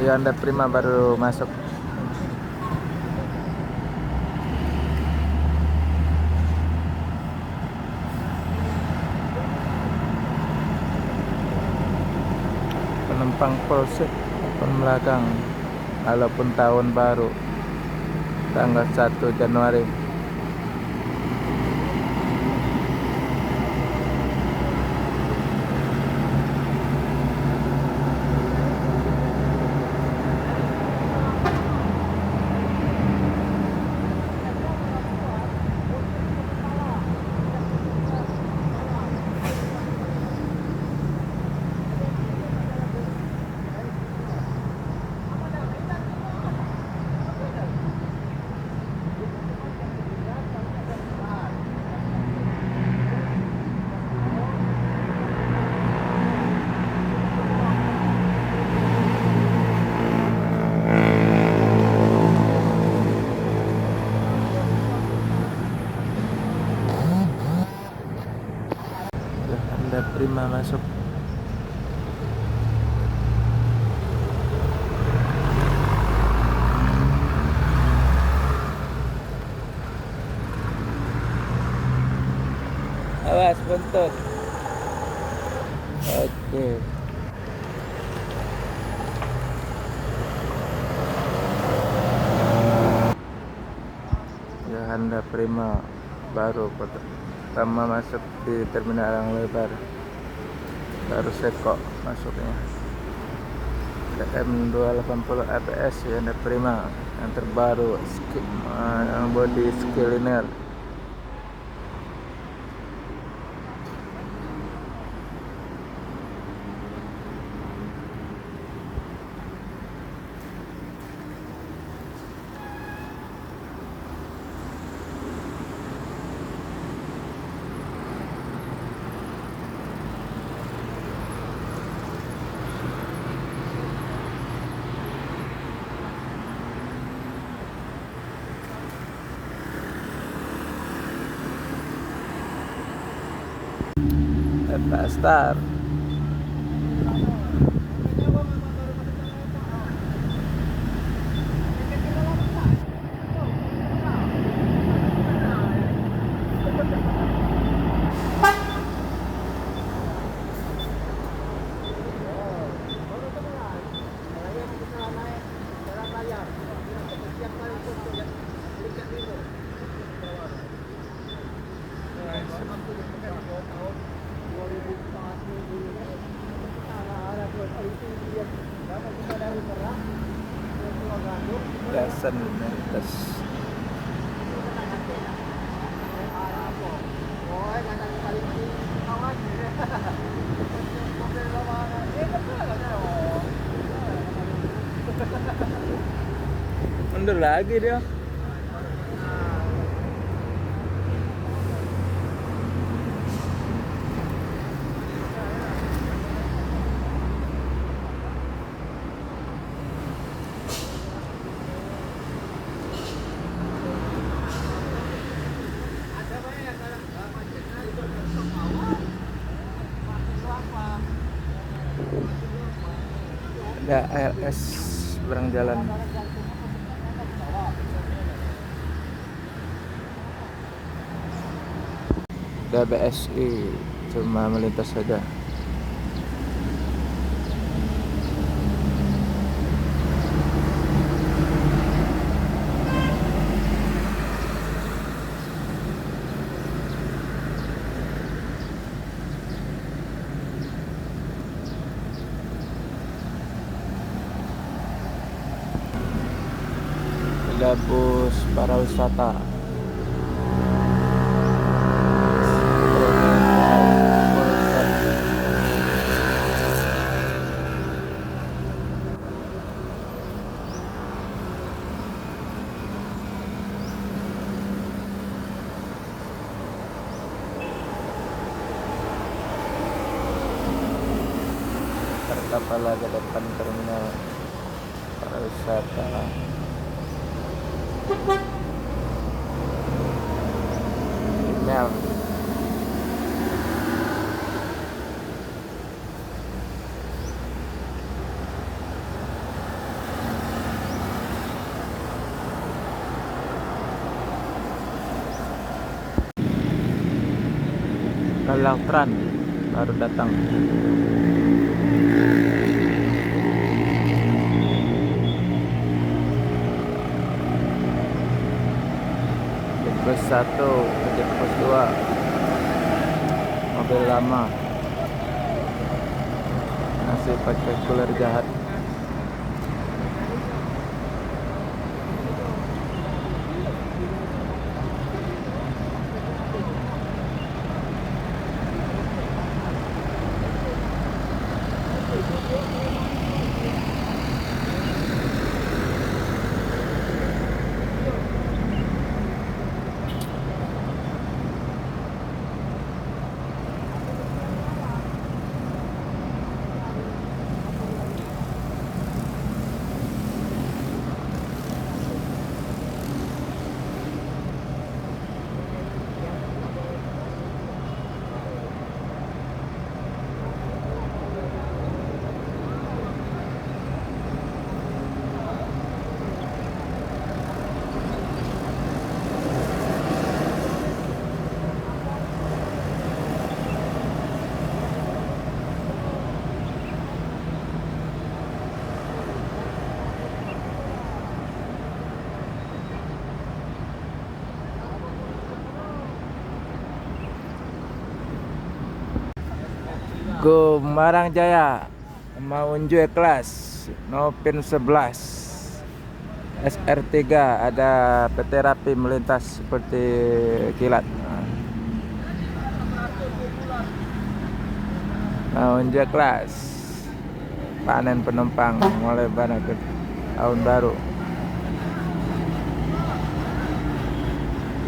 Hyundai Prima baru masuk. Penumpang Polsek depan belakang, walaupun tahun baru tanggal 1 Januari. Hyundai Prima masuk. Awas buntut. Oke. Hyundai Prima baru pertama masuk di terminal yang lebar. Baru sekok masuknya. TM 280 ABS Hyundai Prima yang terbaru, yang body Skyliner. Star. Gasan atas. Mundur lagi dia. Ada ALS seberang jalan. Ada BSI cuma melintas saja. Ada bus para wisata. Kapal lagi depan terminal pariwisata. Email. Lautran baru datang. Bus 1, bus 2, mobil lama masih pakai cooler jahat. Go Marang Jaya mau unjuk kelas Nopin 11 SR3 ada PT Rapi melintas seperti kilat. Mau unjuk kelas panen penumpang mulai ke tahun baru.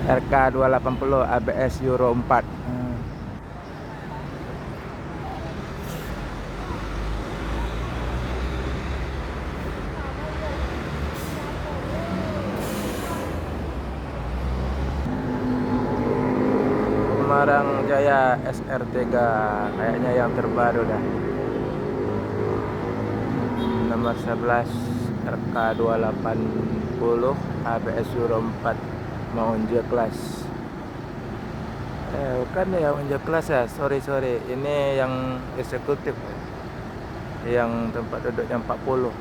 RK 280 ABS Euro 4. Marang Jaya SR3 kayaknya yang terbaru dah. Nomor 11 RK 280 ABS Euro 4 mau unjuk kelas. Bukan yang unjuk kelas ya, sorry ini yang eksekutif, yang tempat duduknya 40.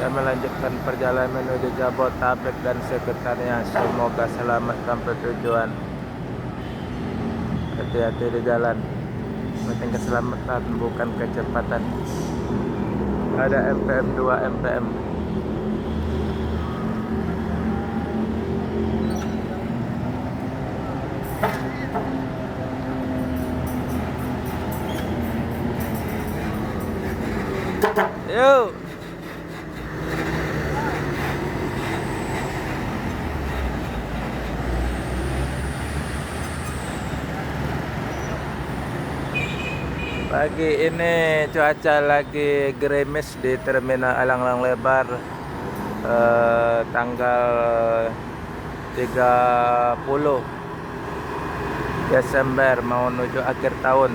Dan melanjutkan perjalanan menuju Jabodetabek dan sekitarnya. Semoga selamat sampai tujuan. Hati-hati di jalan. Penting keselamatan bukan kecepatan. Ada MPM 2 MPM. Yuk. Pagi ini cuaca lagi gerimis di Terminal Elang-Elang Lebar, tanggal 30 Desember mau menuju akhir tahun.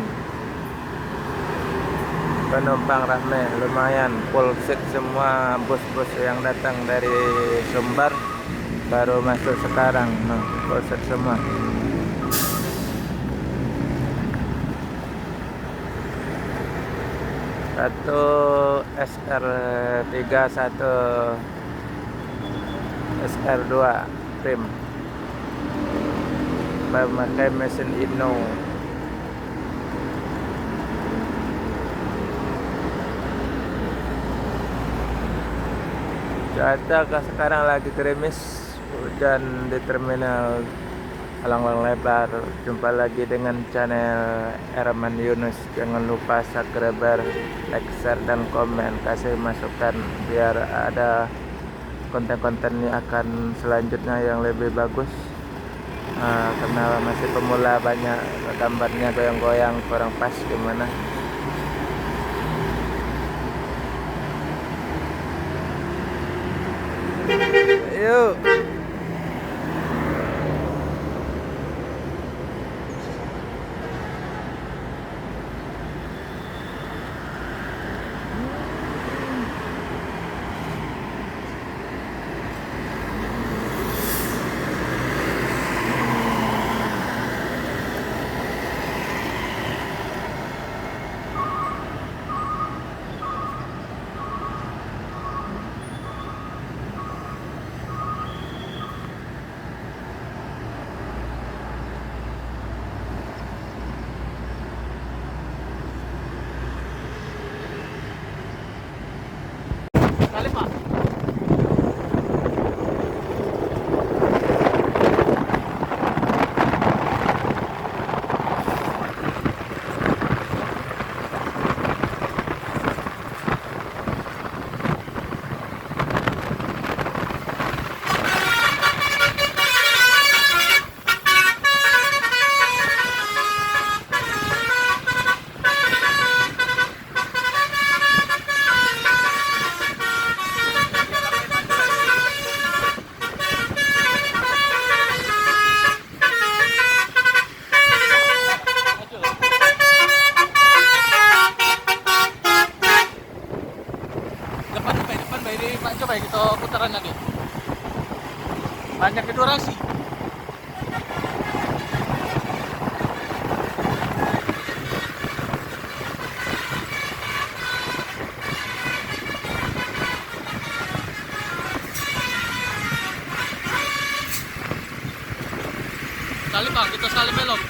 Penumpang ramai, lumayan full seat semua bus-bus yang datang dari Sumbar baru masuk sekarang, full seat semua. Satu SR3, satu SR2 trim memakai mesin Inno. Cuaca sekarang lagi gerimis, hujan di Terminal Elang-Elang Lebar. Jumpa lagi dengan channel Herman Yunus. Jangan lupa subscribe, like, share, dan komen. Kasih masukan biar ada konten-konten yang akan selanjutnya yang lebih bagus. Karena masih pemula, banyak gambarnya goyang-goyang kurang pas gimana. yuk. Kali Pak. Depan Bay, ini Pak, coba kita putaran lagi. Banyak durasi. Sekali Bang, kita sekali belok.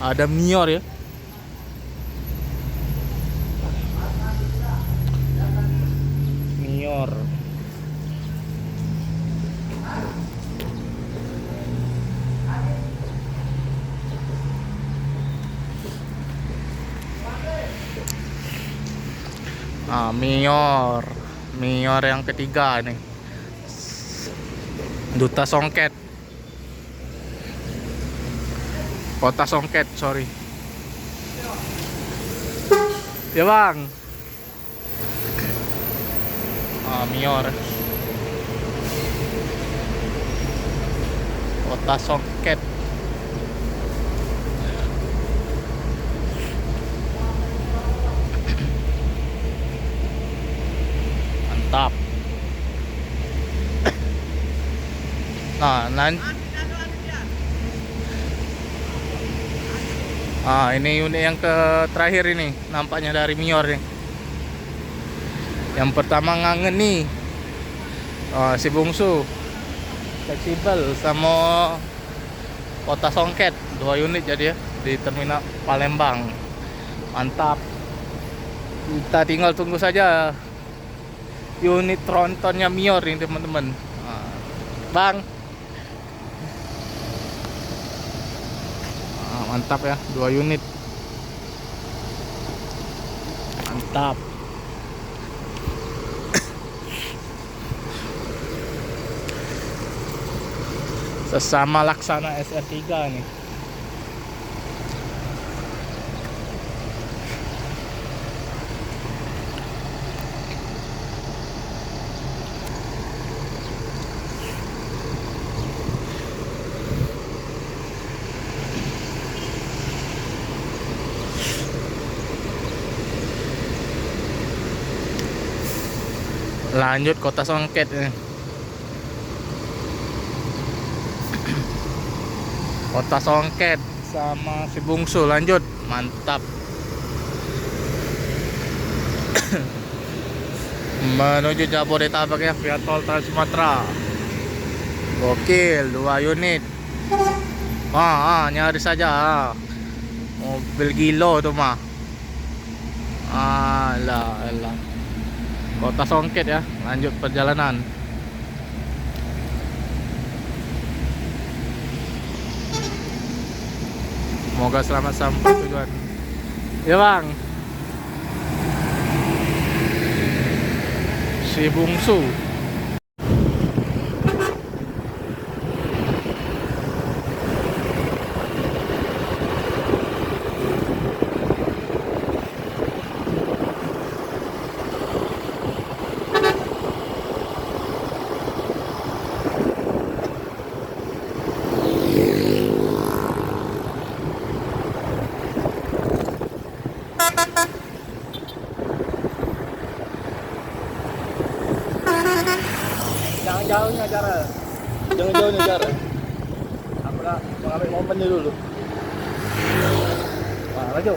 Ada Mior ya. Mior. Mior. Mior yang ketiga nih. Duta Songket. Kota Songket, sorry. Ya Bang. Mior. Kota Songket. Mantap. Ini unit yang terakhir ini nampaknya dari Mior nih. Yang pertama ngangen nih, si bungsu fleksibel sama Kota Songket, 2 unit jadi ya di terminal Palembang. Mantap. Kita tinggal tunggu saja unit trontonnya Mior ini teman-teman. Bang. Mantap ya, 2 unit. Mantap. Sesama laksana SR3 nih. Lanjut Kota Songket ini. Kota Songket sama si Bungsu lanjut. Mantap. Menuju Jabodetabek ya via tol Trans Sumatera. Gokil, 2 unit. Nyaris saja. Mobil gilo tuh mah. Alah. Kota Songket ya, lanjut perjalanan. Semoga selamat sampai tujuan. Ya bang. Si Bungsu. Jangan jauhnya cara. Jangan jauhnya cara. Apalah, mengambil momennya dulu. Wah, maju.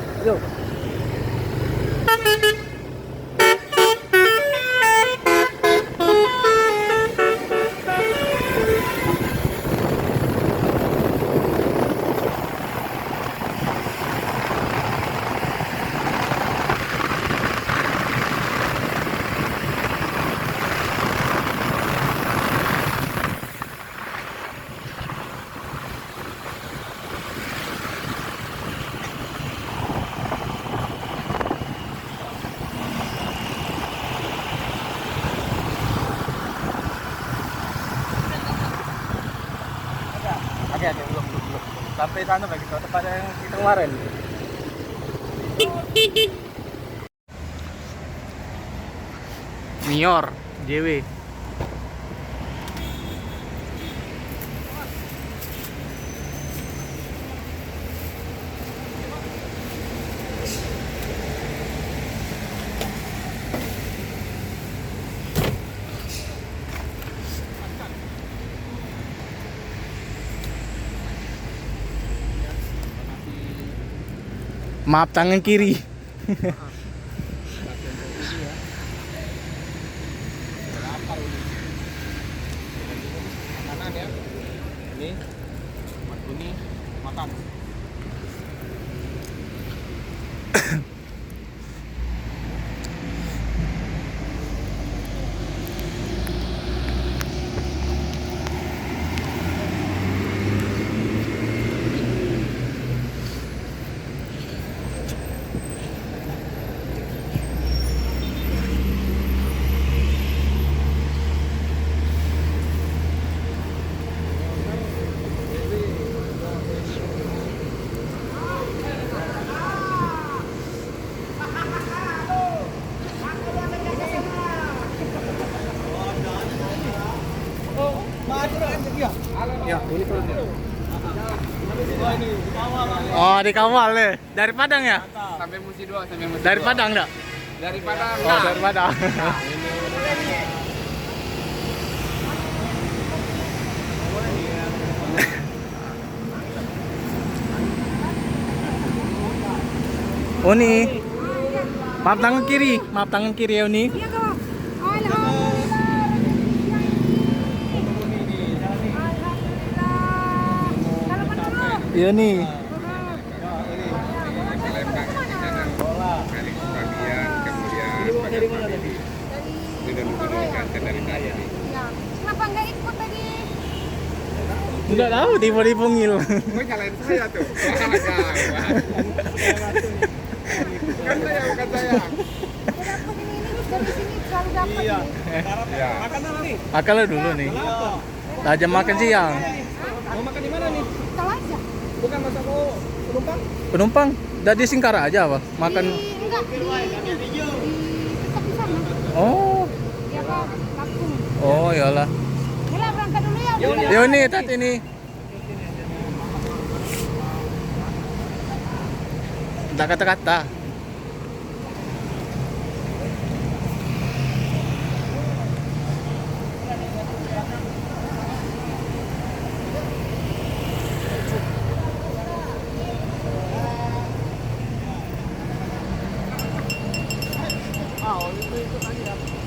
Oke, belum. Sampai sana lagi ke tempat yang kita kemarin. Mior JW. Maaf tangan kiri. Kanan ya. Ini makan. Ya, ini Oh, dikawal nih. Dari Padang ya? sampai Musi 2, sampai Musi Dari 2. Padang enggak? Dari Padang. Oh, dari Padang. Oh nih. Maaf tangan kiri ya ini. Iya kok. Alhamdulillah. Kalau menurut. Iya nih. Ya. Kenapa nggak ikut tadi? Enggak tahu tiba-tiba ngil. Gue nyalain saya tuh. Kan saya bukan saya. Ada dapat ini dari sini selalu dapat. Iya. Ini. Ya. Makanlah dulu nih. Nah, jam makan siang. Mau makan di mana nih? Kita aja. Bukan masa mau penumpang? Penumpang dari Singkara aja apa? Makan. Enggak di tetap di sana. Oh. Ya Pak, kampung. Oh, iyalah. Yalah berangkat dulu ya. Udah. Yo nih, tat ini. Tak kata-kata. Ah, oh, itu aja.